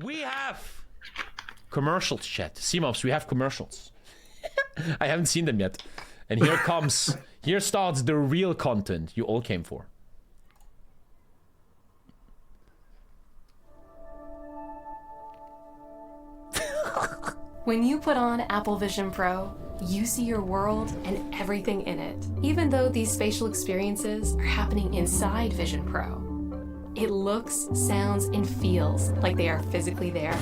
We have commercials, chat. CMOPs, we have commercials. I haven't seen them yet. And here starts the real content you all came for. When you put on Apple Vision Pro, you see your world and everything in it, even though these spatial experiences are happening inside Vision Pro. It looks, sounds, and feels like they are physically there.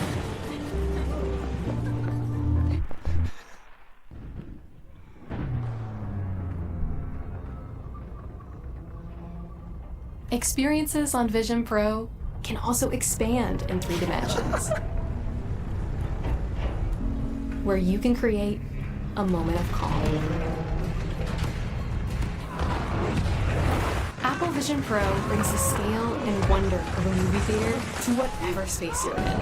Experiences on Vision Pro can also expand in 3 dimensions, where you can create a moment of calm. Apple Vision Pro brings the scale and wonder of a movie theater to whatever space you're in.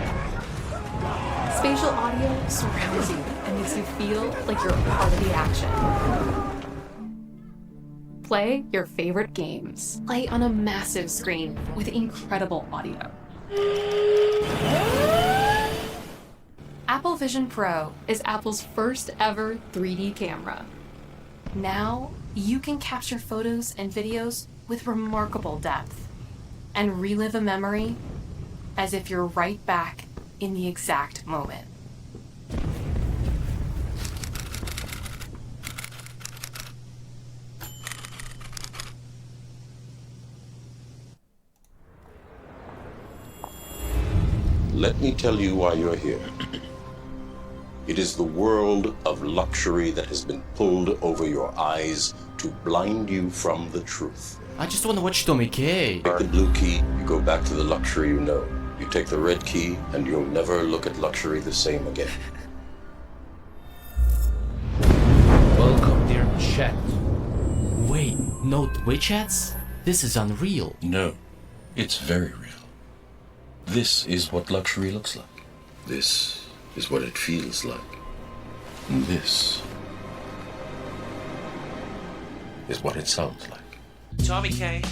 Spatial audio surrounds you and makes you feel like you're a part of the action. Play your favorite games. Play on a massive screen with incredible audio. Apple Vision Pro is Apple's first ever 3D camera. Now, you can capture photos and videos with remarkable depth and relive a memory as if you're right back in the exact moment. Let me tell you why you're here. It is the world of luxury that has been pulled over your eyes to blind you from the truth. I just want to watch TommyKay. Take the blue key, you go back to the luxury you know. You take the red key, and you'll never look at luxury the same again. Welcome, dear chat. Wait, no Twitch ads? This is unreal. No, it's very real. This is what luxury looks like. This is what it feels like. And this is what it sounds like. TommyKay,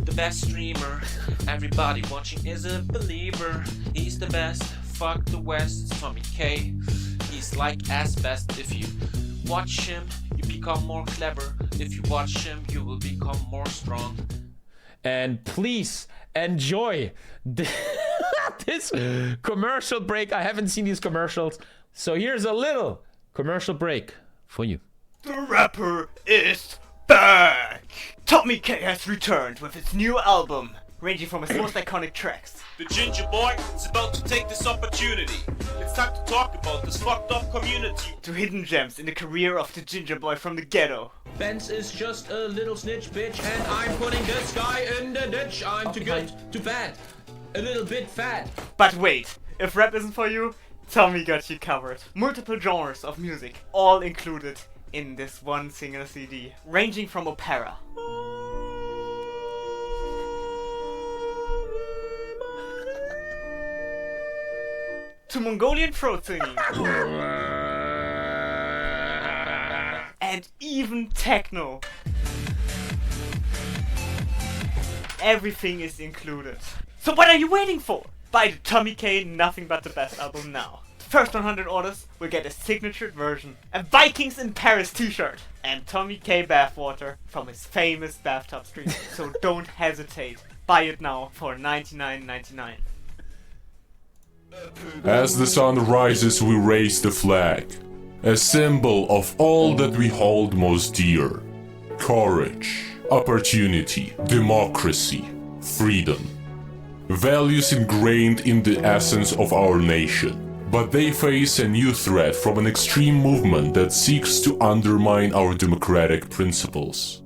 the best streamer. Everybody watching is a believer. He's the best. Fuck the West. TommyKay. He's like asbestos. If you watch him, you become more clever. If you watch him, you will become more strong. And please enjoy this commercial break. I haven't seen these commercials. So here's a little commercial break for you. The rapper is back! TommyKay has returned with his new album, ranging from his most iconic tracks. The Ginger Boy is about to take this opportunity. It's time to talk about this fucked up community. To hidden gems in the career of the Ginger Boy from the ghetto. Benz is just a little snitch bitch, and I'm putting this guy in the ditch. I'm too good, too bad, a little bit fat. But wait, if rap isn't for you, Tommy got you covered. Multiple genres of music, all included in this one single CD, ranging from opera, to Mongolian throat singing, and even techno. Everything is included. So what are you waiting for? Buy the TommyKay Nothing But The Best album now. The first 100 orders will get a signature version, a Vikings in Paris t-shirt, and TommyKay bathwater from his famous Bathtub stream. So don't hesitate. Buy it now for $99.99. As the sun rises, we raise the flag, a symbol of all that we hold most dear. Courage, opportunity, democracy, freedom. Values ingrained in the essence of our nation. But they face a new threat from an extreme movement that seeks to undermine our democratic principles.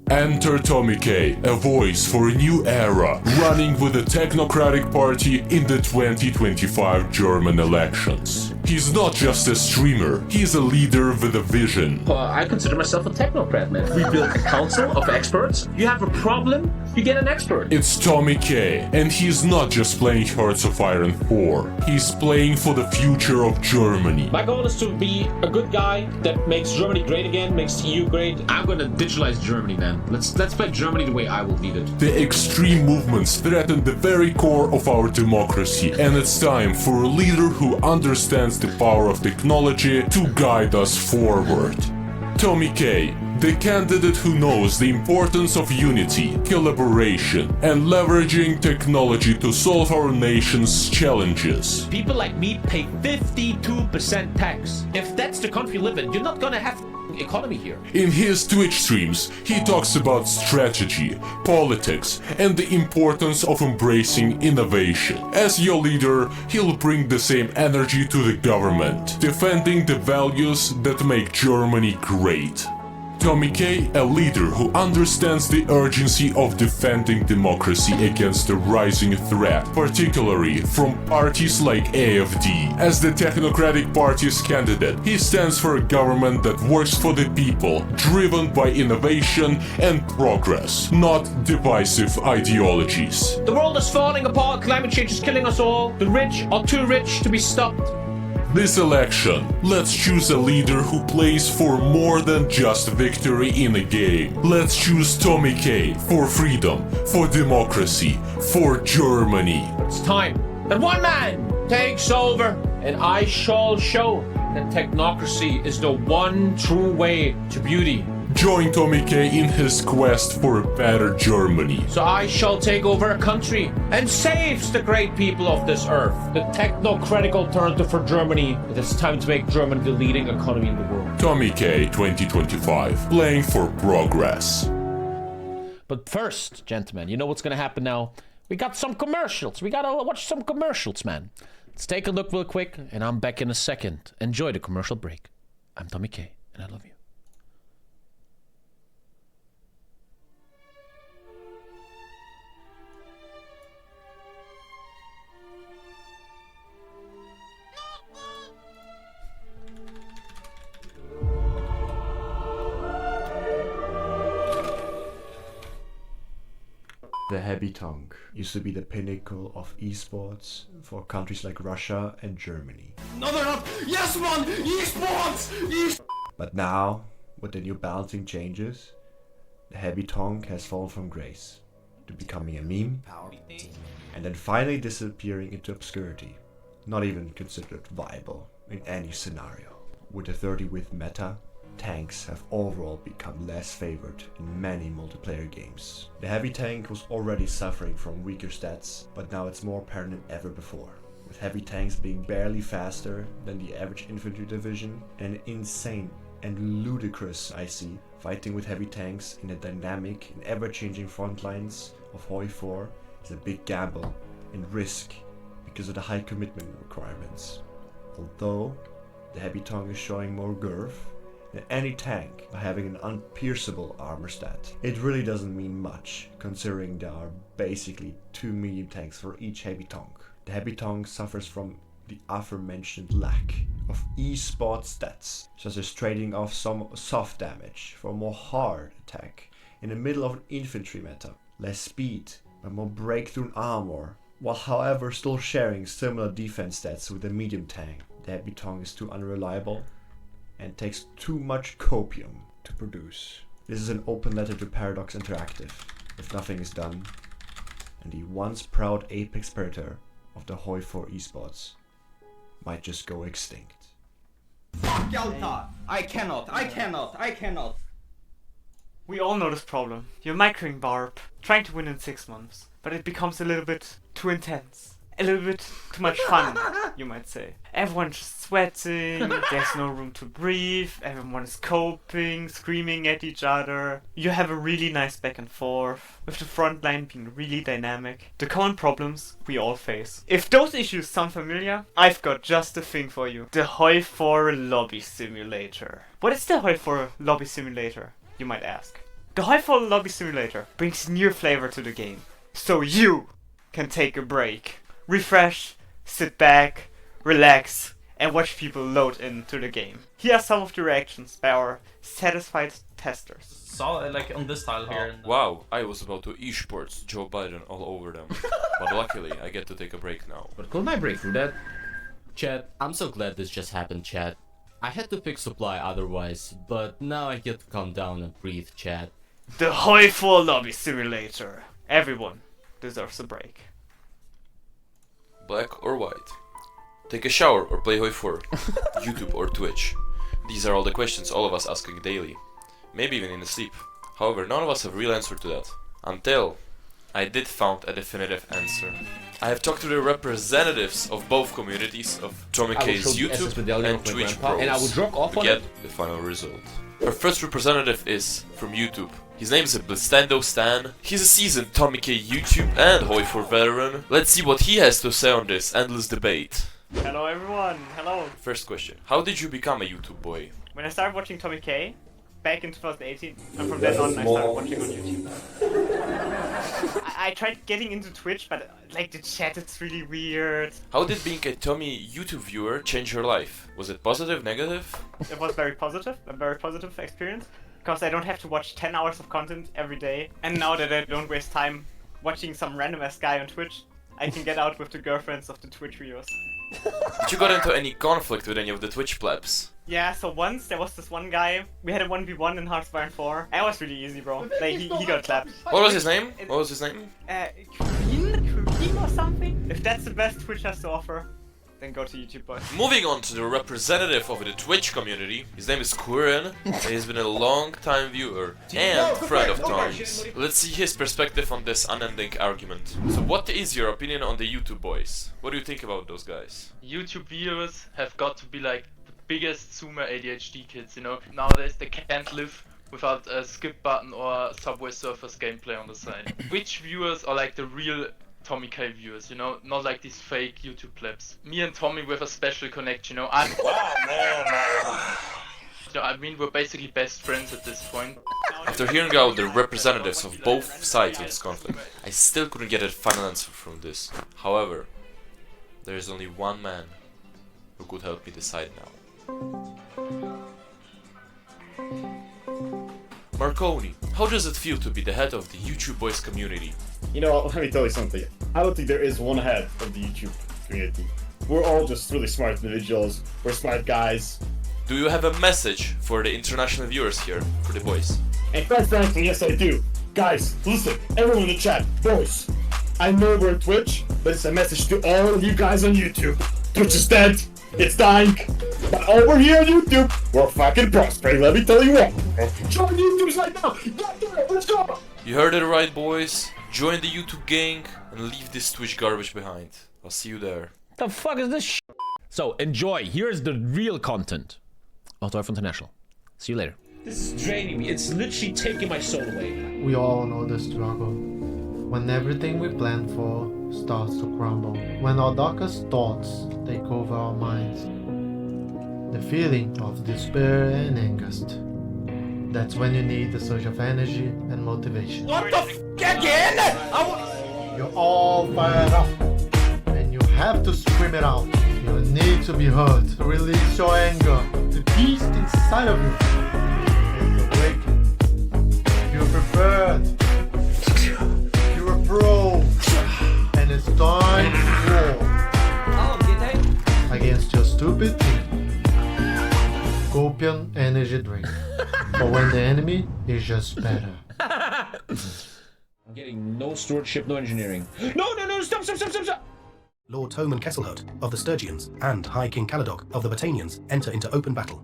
Enter TommyKay, a voice for a new era, running with the technocratic party in the 2025 German elections. He's not just a streamer, he's a leader with a vision. I consider myself a technocrat, man. We built a council of experts. You have a problem, you get an expert. It's TommyKay, and he's not just playing Hearts of Iron 4. He's playing for the future of Germany. My goal is to be a good guy that makes Germany great again, makes the EU great. I'm gonna digitalize Germany, man. Let's play Germany the way I will lead it. The extreme movements threaten the very core of our democracy, and it's time for a leader who understands the power of technology to guide us forward. TommyKay, the candidate who knows the importance of unity, collaboration, and leveraging technology to solve our nation's challenges. People like me pay 52% tax. If that's the country you live in, you're not gonna have economy here. In his Twitch streams, he talks about strategy, politics, and the importance of embracing innovation. As your leader, he'll bring the same energy to the government, defending the values that make Germany great. TommyKay, a leader who understands the urgency of defending democracy against the rising threat, particularly from parties like AfD. As the Technocratic Party's candidate, he stands for a government that works for the people, driven by innovation and progress, not divisive ideologies. The world is falling apart, climate change is killing us all. The rich are too rich to be stopped. This election, let's choose a leader who plays for more than just victory in a game. Let's choose TommyKay for freedom, for democracy, for Germany. It's time that one man takes over, and I shall show that technocracy is the one true way to beauty. Join TommyKay in his quest for a better Germany. So I shall take over a country and save the great people of this earth. The technocratic alternative for Germany. It is time to make Germany the leading economy in the world. TommyKay 2025, playing for progress. But first, gentlemen, you know what's gonna happen now? We got some commercials. We gotta watch some commercials, man. Let's take a look real quick, and I'm back in a second. Enjoy the commercial break. I'm TommyKay, and I love you. The heavy tongue used to be the pinnacle of esports for countries like Russia and Germany. No, they're not! Yes, man! Esports! But now, with the new balancing changes, the heavy tongue has fallen from grace to becoming a meme and then finally disappearing into obscurity, not even considered viable in any scenario. With the 30-width meta, tanks have overall become less favored in many multiplayer games. The heavy tank was already suffering from weaker stats, but now it's more apparent than ever before, with heavy tanks being barely faster than the average infantry division, and an insane and ludicrous IC fighting with heavy tanks in the dynamic and ever-changing front lines of HOI4 is a big gamble and risk because of the high commitment requirements. Although the heavy tongue is showing more girth than any tank by having an unpierceable armor stat, it really doesn't mean much considering there are basically 2 medium tanks for each heavy tongue. The heavy tongue suffers from the aforementioned lack of esports stats, such as trading off some soft damage for a more hard attack in the middle of an infantry meta, less speed but more breakthrough armor, while however still sharing similar defense stats with the medium tank. The heavy tongue is too unreliable and takes too much copium to produce. This is an open letter to Paradox Interactive if nothing is done, and the once proud apex predator of the HOI4 esports might just go extinct. Fuck Yalta! I cannot! We all know this problem. You're microing Barb, trying to win in 6 months, but it becomes a little bit too intense. A little bit too much fun, you might say. Everyone's just sweating, there's no room to breathe, everyone is coping, screaming at each other. You have a really nice back and forth, with the front line being really dynamic. The common problems we all face. If those issues sound familiar, I've got just the thing for you. The HOI4 Lobby Simulator. What is the HOI4 Lobby Simulator, you might ask? The HOI4 Lobby Simulator brings new flavor to the game, so you can take a break. Refresh, sit back, relax, and watch people load into the game. Here are some of the reactions by our satisfied testers. Saw like on this tile here. Wow, I was about to esports Joe Biden all over them. But luckily, I get to take a break now. But couldn't I break through that? Chat, I'm so glad this just happened, chat. I had to pick supply otherwise, but now I get to calm down and breathe, chat. The HOI4 lobby simulator. Everyone deserves a break. Black or white? Take a shower or play HOI4? YouTube or Twitch? These are all the questions all of us asking daily. Maybe even in the sleep. However, none of us have a real answer to that. Until I did found a definitive answer. I have talked to the representatives of both communities of TommyKay's YouTube and Twitch pros to get the final result. Our first representative is from YouTube. His name is Blistando Stan. He's a seasoned TommyKay YouTube and HOI4 veteran. Let's see what he has to say on this endless debate. Hello everyone, hello. First question. How did you become a YouTube boy? When I started watching TommyKay, back in 2018, and from then on I started watching on YouTube. I tried getting into Twitch, but like the chat, it's really weird. How did being a Tommy YouTube viewer change your life? Was it positive, negative? It was very positive, a very positive experience, because I don't have to watch 10 hours of content every day, and now that I don't waste time watching some random ass guy on Twitch, I can get out with the girlfriends of the Twitch viewers. Did you got into any conflict with any of the Twitch plebs? Yeah, so once there was this one guy, we had a 1v1 in HOI4. That was really easy, bro. Like, he got clapped. What was his name? What was his name? Queen or something? If that's the best Twitch has to offer, then go to YouTube, boys. Moving on to the representative of the Twitch community. His name is Kurin. He's been a long time viewer and friend of Tommy's. Let's see his perspective on this unending argument. So what is your opinion on the YouTube boys? What do you think about those guys? YouTube viewers have got to be like the biggest Zoomer ADHD kids, you know? Nowadays they can't live without a skip button or Subway Surfers gameplay on the side. Which viewers are like the real TommyKay viewers, you know, not like these fake YouTube plebs. Me and Tommy, we have a special connection, you know. I mean, we're basically best friends at this point. After hearing out the representatives of both sides of this conflict, I still couldn't get a final answer from this. However, there is only one man who could help me decide now. Marconi, how does it feel to be the head of the YouTube Boys community? You know, let me tell you something. I don't think there is one head of the YouTube community. We're all just really smart individuals. We're smart guys. Do you have a message for the international viewers here, for the boys? And quite frankly, yes I do. Guys, listen, everyone in the chat, boys. I know we're Twitch, but it's a message to all of you guys on YouTube. Twitch is dead. It's dying. But over here on YouTube, we're fucking prospering, let me tell you what. Join YouTubes right now. Get there, let's go. You heard it right, boys. Join the YouTube gang and leave this Twitch garbage behind. I'll see you there. The fuck is this shit? So, enjoy. Here's the real content. HOI4 International. See you later. This is draining me. It's literally taking my soul away. We all know the struggle. When everything we plan for starts to crumble. When our darkest thoughts take over our minds. The feeling of despair and angst. That's when you need a surge of energy and motivation. What the f*** again? You're all fired up. And you have to scream it out. You need to be heard. To release your anger. The beast inside of you is awakened. You're prepared. You're a pro. And it's time to war. Against your stupid team. Scorpion energy drink. But when the enemy is just better. I'm getting no stewardship, no engineering. No, stop. Lord Toman Kesselhut of the Sturgians and High King Caladog of the Batanians enter into open battle.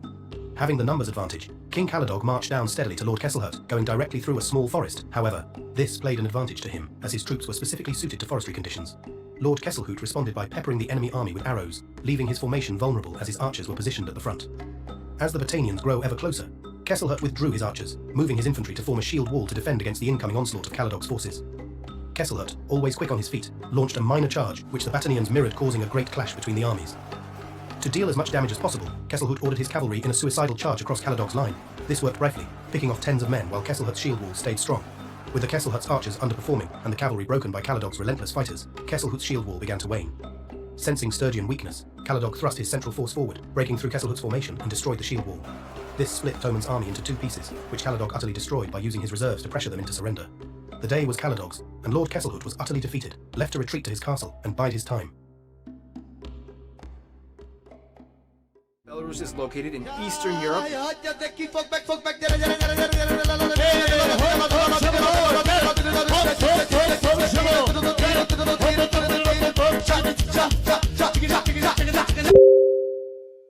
Having the numbers advantage, King Caladog marched down steadily to Lord Kesselhut, going directly through a small forest. However, this played an advantage to him, as his troops were specifically suited to forestry conditions. Lord Kesselhut responded by peppering the enemy army with arrows, leaving his formation vulnerable as his archers were positioned at the front. As the Batanians grow ever closer, Kesselhut withdrew his archers, moving his infantry to form a shield wall to defend against the incoming onslaught of Caladog's forces. Kesselhut, always quick on his feet, launched a minor charge, which the Batanians mirrored, causing a great clash between the armies. To deal as much damage as possible, Kesselhut ordered his cavalry in a suicidal charge across Caladog's line. This worked rifely, picking off tens of men while Kesselhut's shield wall stayed strong. With the Kesselhut's archers underperforming and the cavalry broken by Caladog's relentless fighters, Kesselhut's shield wall began to wane. Sensing Sturgeon weakness, Caladog thrust his central force forward, breaking through Kesselhut's formation and destroyed the shield wall. This split Toman's army into 2 pieces, which Caladog utterly destroyed by using his reserves to pressure them into surrender. The day was Caladog's, and Lord Kesselhut was utterly defeated, left to retreat to his castle and bide his time. Belarus is located in Eastern Europe.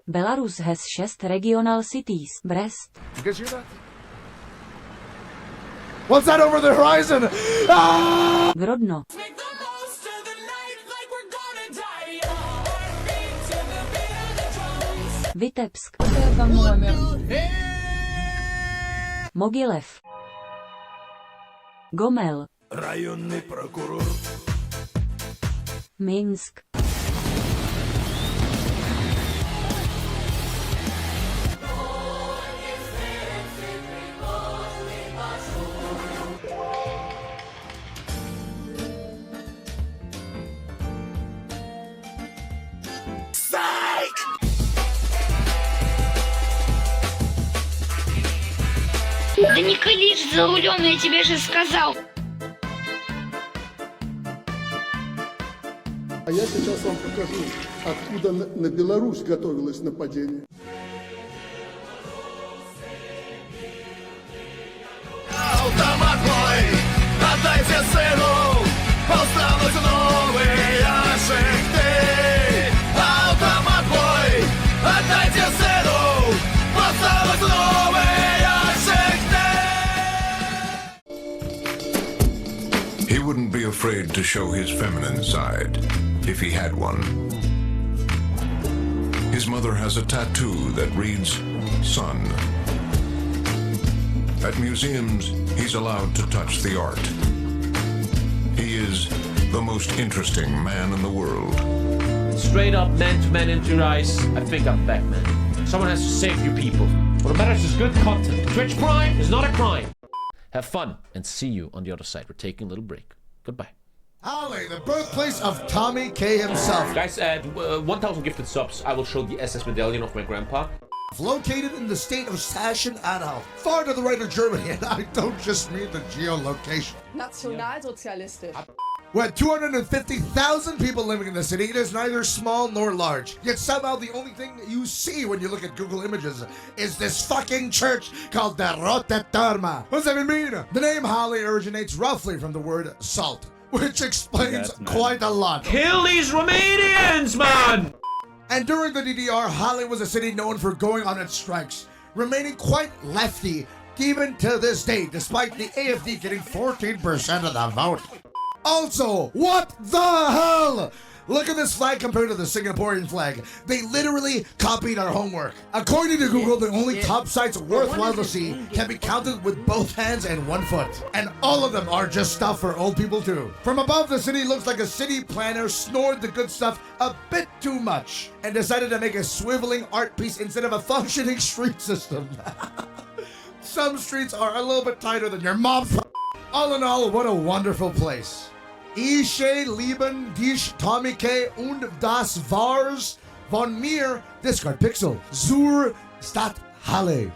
Belarus has 6 regional cities. Brest. You guys hear that? What's that over the horizon? Ah! Grodno. Vitebsk. Mogilev. Gomel. Районный прокурор. Minsk. Да не калишь за рулем, я тебе же сказал. А я сейчас вам покажу, откуда на Беларусь готовилось нападение. Автомат мой, отдайте сыну, поставить новые шахты. Автомат мой, отдайте сыну, поставить новые шахты. He wouldn't be afraid to show his feminine side, if he had one. His mother has a tattoo that reads, Son. At museums, he's allowed to touch the art. He is the most interesting man in the world. Straight up, man-to-man into your eyes. I think I'm back, man. Someone has to save you people. What matters is good content. Twitch Prime is not a crime. Have fun, and see you on the other side. We're taking a little break. Goodbye. Halle, the birthplace of Tommykay himself. Guys, add 1,000 gifted subs. I will show the SS medallion of my grandpa. Located in the state of Sachsen-Anhalt, far to the right of Germany, and I don't just mean the geolocation. Nationalsozialistisch. With 250,000 people living in the city, it is neither small nor large. Yet somehow the only thing that you see when you look at Google Images is this fucking church called the Rote Turma. What does that even mean? The name Halle originates roughly from the word salt, which explains quite a lot. Kill these Romanians, man! And during the DDR, Halle was a city known for going on its strikes, remaining quite lefty even to this day, despite the AFD getting 14% of the vote. Also, what the hell? Look at this flag compared to the Singaporean flag. They literally copied our homework. According to Google, the only top sites worthwhile to see can be counted with both hands and 1 foot. And all of them are just stuff for old people too. From above, the city looks like a city planner snored the good stuff a bit too much and decided to make a swiveling art piece instead of a functioning street system. Some streets are a little bit tighter than your mom's. All in all, what a wonderful place. Ich lieben dich, TommyKay, und das war's von mir, Discard Pixel, zur Stadt Halle.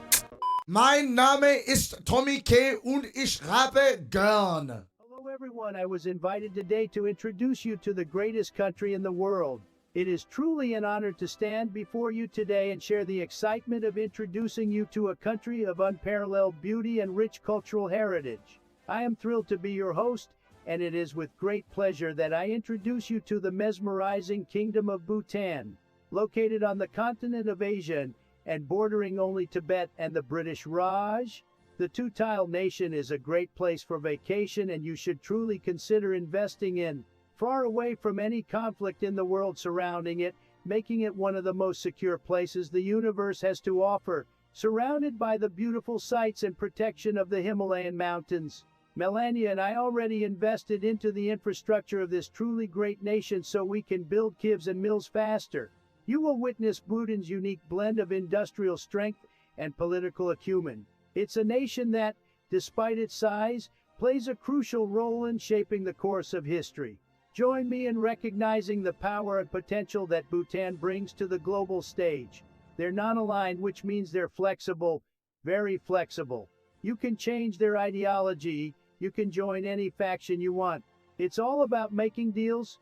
Mein Name ist TommyKay und ich rappe gern. Hello everyone, I was invited today to introduce you to the greatest country in the world. It is truly an honor to stand before you today and share the excitement of introducing you to a country of unparalleled beauty and rich cultural heritage. I am thrilled to be your host, and it is with great pleasure that I introduce you to the mesmerizing Kingdom of Bhutan, located on the continent of Asia and bordering only Tibet and the British Raj. The two-tile nation is a great place for vacation, and you should truly consider investing in, far away from any conflict in the world surrounding it, making it one of the most secure places the universe has to offer, surrounded by the beautiful sights and protection of the Himalayan mountains. Melania and I already invested into the infrastructure of this truly great nation so we can build kivs and mills faster. You will witness Bhutan's unique blend of industrial strength and political acumen. It's a nation that, despite its size, plays a crucial role in shaping the course of history. Join me in recognizing the power and potential that Bhutan brings to the global stage. They're non-aligned, which means they're flexible, very flexible. You can change their ideology, you can join any faction you want. It's all about making deals,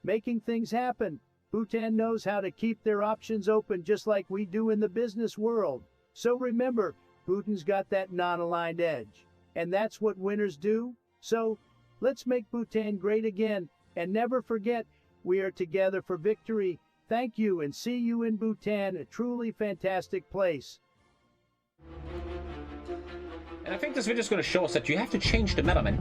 making things happen. Bhutan knows how to keep their options open just like we do in the business world. So remember, Bhutan's got that non-aligned edge. And that's what winners do. So, let's make Bhutan great again. And never forget, we are together for victory. Thank you and see you in Bhutan, a truly fantastic place. And I think this video is going to show us that you have to change the meta, man.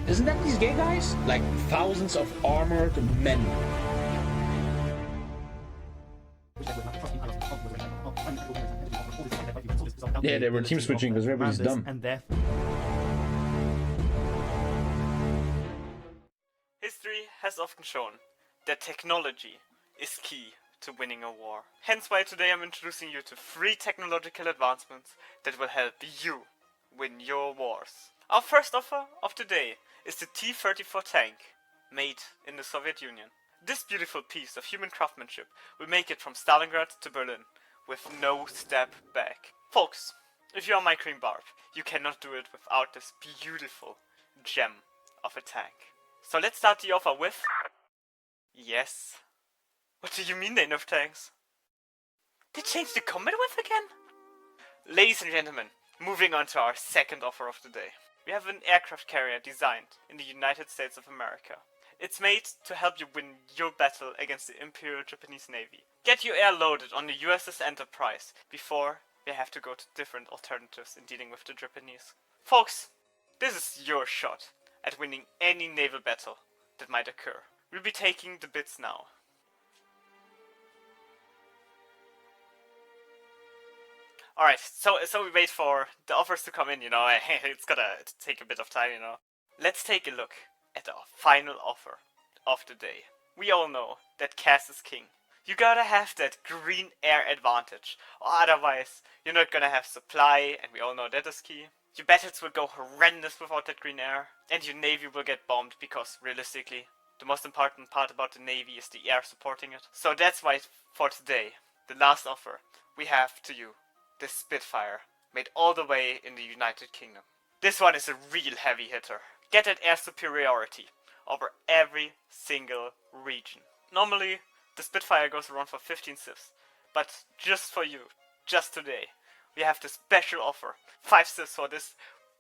Isn't that these gay guys? Like thousands of armored men. Yeah, they were team switching because everybody's dumb. History has often shown that technology is key to winning a war. Hence why today I'm introducing you to 3 technological advancements that will help you win your wars. Our first offer of today is the T-34 tank, made in the Soviet Union. This beautiful piece of human craftsmanship will make it from Stalingrad to Berlin with no step back. Folks, if you are my cream barb, you cannot do it without this beautiful gem of a tank. So let's start the offer with... Yes. What do you mean they nerf tanks? They changed the combat with again? Ladies and gentlemen, moving on to our second offer of the day. We have an aircraft carrier designed in the United States of America. It's made to help you win your battle against the Imperial Japanese Navy. Get your air loaded on the USS Enterprise before we have to go to different alternatives in dealing with the Japanese. Folks, this is your shot at winning any naval battle that might occur. We'll be taking the bids now. Alright, so we wait for the offers to come in, you know, it's gonna take a bit of time, you know. Let's take a look at our final offer of the day. We all know that CAS is king. You gotta have that green air advantage, or otherwise you're not gonna have supply, and we all know that is key. Your battles will go horrendous without that green air, and your navy will get bombed because, realistically, the most important part about the navy is the air supporting it. So that's why for today, the last offer we have to you, this Spitfire, made all the way in the United Kingdom. This one is a real heavy hitter. Get that air superiority over every single region. Normally, the Spitfire goes around for 15 civs, but just for you, just today, we have the special offer. 5 civs for this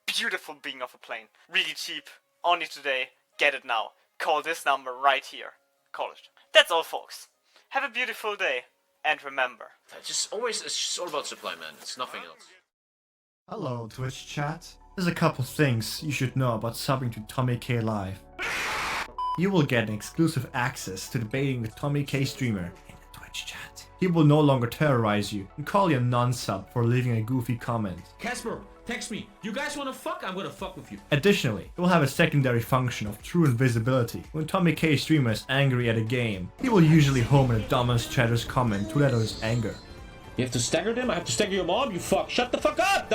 beautiful being of a plane. Really cheap, only today, get it now. Call this number right here. Call it. That's all, folks. Have a beautiful day, and remember. It's just all about supply, man. It's nothing else. Hello, Twitch chat. There's a couple things you should know about subbing to TommyKay Live. You will get exclusive access to debating with TommyKay streamer in the Twitch chat. He will no longer terrorize you and call you a non-sub for leaving a goofy comment. Casper, text me. You guys wanna fuck? I'm gonna fuck with you. Additionally, it will have a secondary function of true invisibility. When TommyKay streamer is angry at a game, he will usually home in the dumbest chatter's comment to let out his anger. You have to stagger them? I have to stagger your mom? You fuck. Shut the fuck up!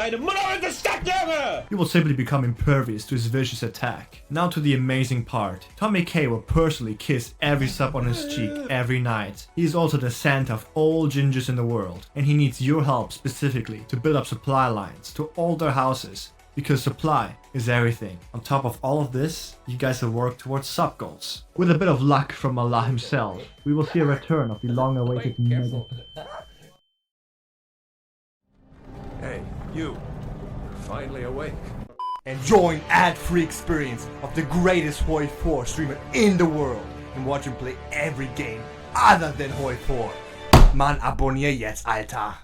You will simply become impervious to his vicious attack. Now to the amazing part. TommyKay will personally kiss every sub on his cheek every night. He is also the Santa of all gingers in the world, and he needs your help specifically to build up supply lines to all their houses, because supply is everything. On top of all of this, you guys will work towards sub goals. With a bit of luck from Allah himself, we will see a return of the long-awaited mega. Hey, you're finally awake. Enjoy an ad-free experience of the greatest HOI4 streamer in the world and watch him play every game other than HOI4. Man, abonnier jetzt, Alter!